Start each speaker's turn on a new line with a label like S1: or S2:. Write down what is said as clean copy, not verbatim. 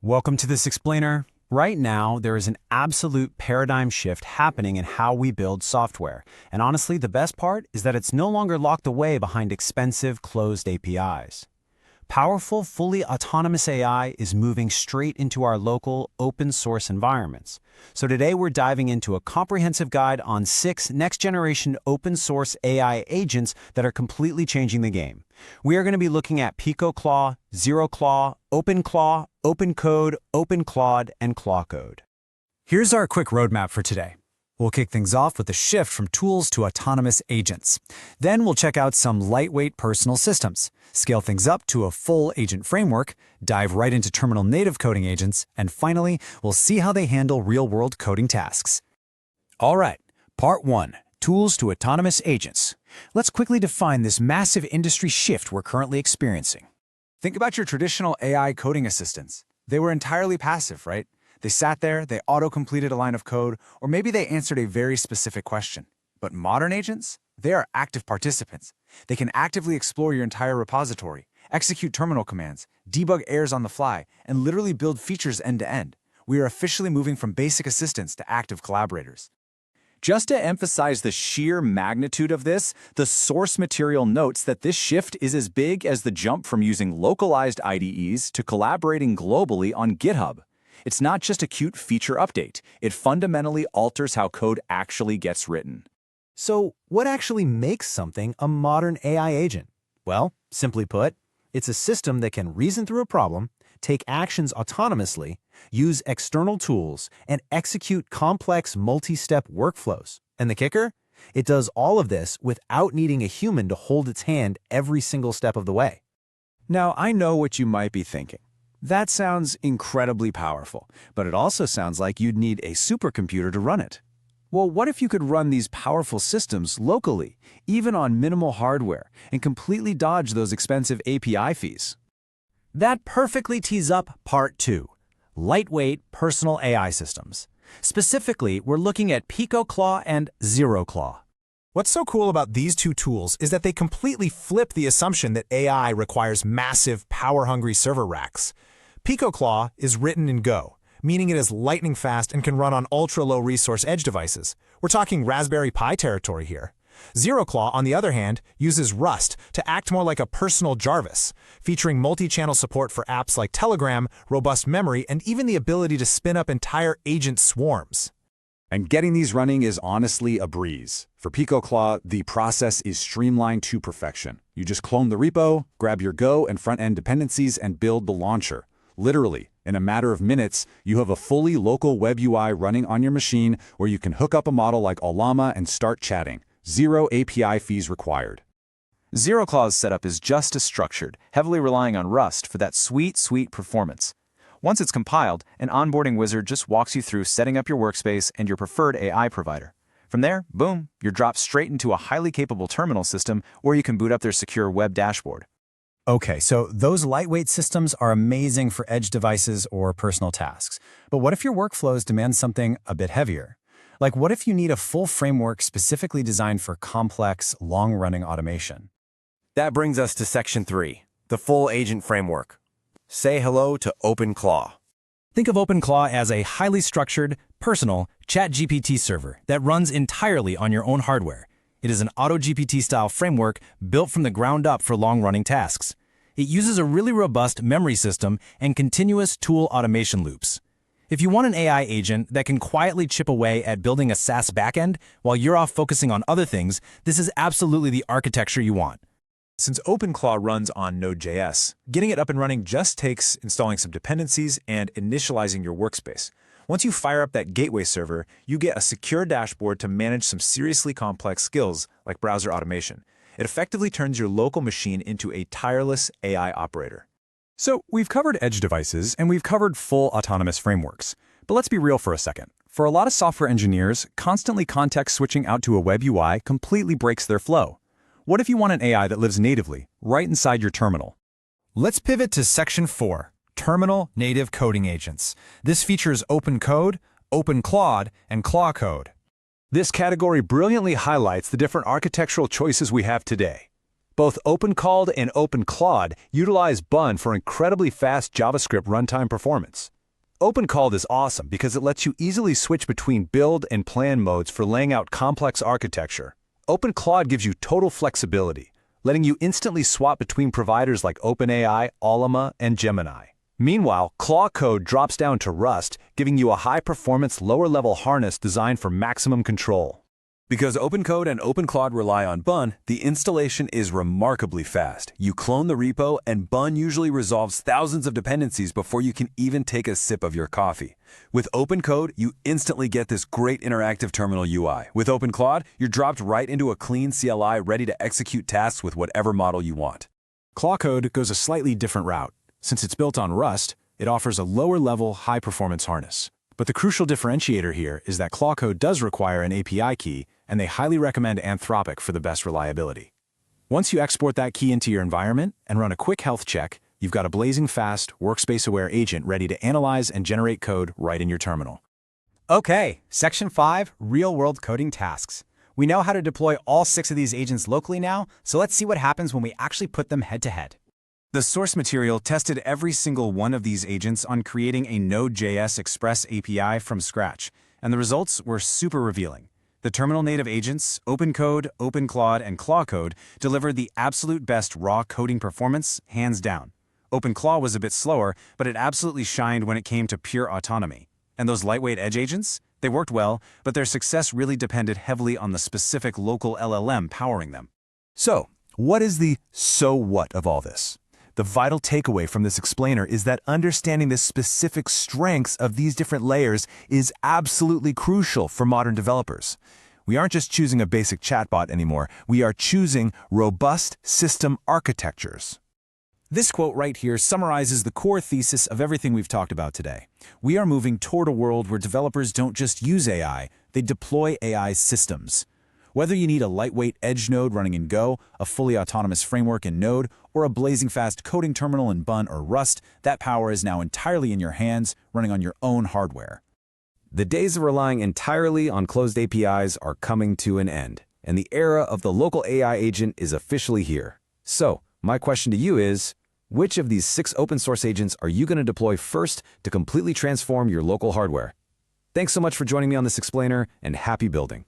S1: Welcome to this explainer. Right now, there is an absolute paradigm shift happening in how we build software. And honestly, the best part is that it's no longer locked away behind expensive, closed APIs. Powerful, fully autonomous AI is moving straight into our local, open-source environments. So today we're diving into a comprehensive guide on 6 next-generation open-source AI agents that are completely changing the game. We are going to be looking at PicoClaw, ZeroClaw, OpenClaw, OpenCode, OpenClaude, and ClawCode. Here's our quick roadmap for today. We'll kick things off with a shift from tools to autonomous agents. Then we'll check out some lightweight personal systems, scale things up to a full agent framework, dive right into terminal native coding agents, and finally, we'll see how they handle real-world coding tasks. All right, part 1, tools to autonomous agents. Let's quickly define this massive industry shift we're currently experiencing.
S2: Think about your traditional AI coding assistants. They were entirely passive, right? They sat there, they auto-completed a line of code, or maybe they answered a very specific question. But modern agents? They are active participants. They can actively explore your entire repository, execute terminal commands, debug errors on the fly, and literally build features end-to-end. We are officially moving from basic assistants to active collaborators. Just to emphasize the sheer magnitude of this, the source material notes that this shift is as big as the jump from using localized IDEs to collaborating globally on GitHub. It's not just a cute feature update. It fundamentally alters how code actually gets written.
S1: So, what actually makes something a modern AI agent? Well, simply put, it's a system that can reason through a problem, take actions autonomously, use external tools, and execute complex multi-step workflows. And the kicker? It does all of this without needing a human to hold its hand every single step of the way.
S2: Now, I know what you might be thinking. That sounds incredibly powerful, but it also sounds like you'd need a supercomputer to run it. Well, what if you could run these powerful systems locally, even on minimal hardware, and completely dodge those expensive API fees?
S1: That perfectly tees up part 2, lightweight personal AI systems. Specifically, we're looking at PicoClaw and ZeroClaw.
S3: What's so cool about these two tools is that they completely flip the assumption that AI requires massive, power-hungry server racks. PicoClaw is written in Go, meaning it is lightning fast and can run on ultra-low resource edge devices. We're talking Raspberry Pi territory here. ZeroClaw, on the other hand, uses Rust to act more like a personal Jarvis, featuring multi-channel support for apps like Telegram, robust memory, and even the ability to spin up entire agent swarms.
S2: And getting these running is honestly a breeze. For PicoClaw, the process is streamlined to perfection. You just clone the repo, grab your Go and front-end dependencies, and build the launcher. Literally, in a matter of minutes, you have a fully local web UI running on your machine where you can hook up a model like Ollama and start chatting. Zero API fees required.
S4: ZeroClaw's setup is just as structured, heavily relying on Rust for that sweet performance. Once it's compiled, an onboarding wizard just walks you through setting up your workspace and your preferred AI provider. From there, boom, you're dropped straight into a highly capable terminal system, or you can boot up their secure web dashboard.
S1: Okay, so those lightweight systems are amazing for edge devices or personal tasks. But what if your workflows demand something a bit heavier? Like, what if you need a full framework specifically designed for complex, long-running automation?
S5: That brings us to Section 3, the full agent framework. Say hello to OpenClaw.
S1: Think of OpenClaw as a highly structured, personal ChatGPT server that runs entirely on your own hardware. It is an AutoGPT-style framework built from the ground up for long-running tasks. It uses a really robust memory system and continuous tool automation loops. If you want an AI agent that can quietly chip away at building a SaaS backend while you're off focusing on other things, this is absolutely the architecture you want.
S3: Since OpenClaw runs on Node.js, getting it up and running just takes installing some dependencies and initializing your workspace. Once you fire up that gateway server, you get a secure dashboard to manage some seriously complex skills like browser automation. It effectively turns your local machine into a tireless AI operator.
S6: So we've covered edge devices and we've covered full autonomous frameworks. But let's be real for a second. For a lot of software engineers, constantly context switching out to a web UI completely breaks their flow. What if you want an AI that lives natively, right inside your terminal?
S3: Let's pivot to Section 4, Terminal Native Coding Agents. This features OpenCode, OpenClaude, and ClawCode.
S7: This category brilliantly highlights the different architectural choices we have today.
S6: Both OpenCalled and OpenClaude utilize Bun for incredibly fast JavaScript runtime performance. OpenCalled is awesome because it lets you easily switch between build and plan modes for laying out complex architecture. OpenClaude gives you total flexibility, letting you instantly swap between providers like OpenAI, Ollama, and Gemini. Meanwhile, Claw code drops down to Rust, giving you a high-performance, lower-level harness designed for maximum control.
S7: Because OpenCode and OpenClaude rely on Bun, the installation is remarkably fast. You clone the repo, and Bun usually resolves thousands of dependencies before you can even take a sip of your coffee. With OpenCode, you instantly get this great interactive terminal UI. With OpenClaude, you're dropped right into a clean CLI ready to execute tasks with whatever model you want.
S2: Claw code goes a slightly different route. Since it's built on Rust, it offers a lower-level, high-performance harness. But the crucial differentiator here is that Claw code does require an API key, and they highly recommend Anthropic for the best reliability. Once you export that key into your environment and run a quick health check, you've got a blazing fast, workspace-aware agent ready to analyze and generate code right in your terminal.
S1: Okay, Section 5, Real-World Coding Tasks. We know how to deploy all 6 of these agents locally now, so let's see what happens when we actually put them head-to-head.
S2: The source material tested every single one of these agents on creating a Node.js Express API from scratch, and the results were super revealing. The terminal-native agents, OpenCode, OpenClaude, and ClawCode delivered the absolute best raw coding performance, hands down. OpenClaw was a bit slower, but it absolutely shined when it came to pure autonomy. And those lightweight edge agents? They worked well, but their success really depended heavily on the specific local LLM powering them.
S6: So, what is the so what of all this? The vital takeaway from this explainer is that understanding the specific strengths of these different layers is absolutely crucial for modern developers. We aren't just choosing a basic chatbot anymore, we are choosing robust system architectures.
S2: This quote right here summarizes the core thesis of everything we've talked about today. We are moving toward a world where developers don't just use AI, they deploy AI systems. Whether you need a lightweight edge node running in Go, a fully autonomous framework in Node, or a blazing fast coding terminal in Bun or Rust, that power is now entirely in your hands, running on your own hardware.
S5: The days of relying entirely on closed APIs are coming to an end, and the era of the local AI agent is officially here. So, my question to you is, which of these 6 open source agents are you going to deploy first to completely transform your local hardware? Thanks so much for joining me on this explainer, and happy building.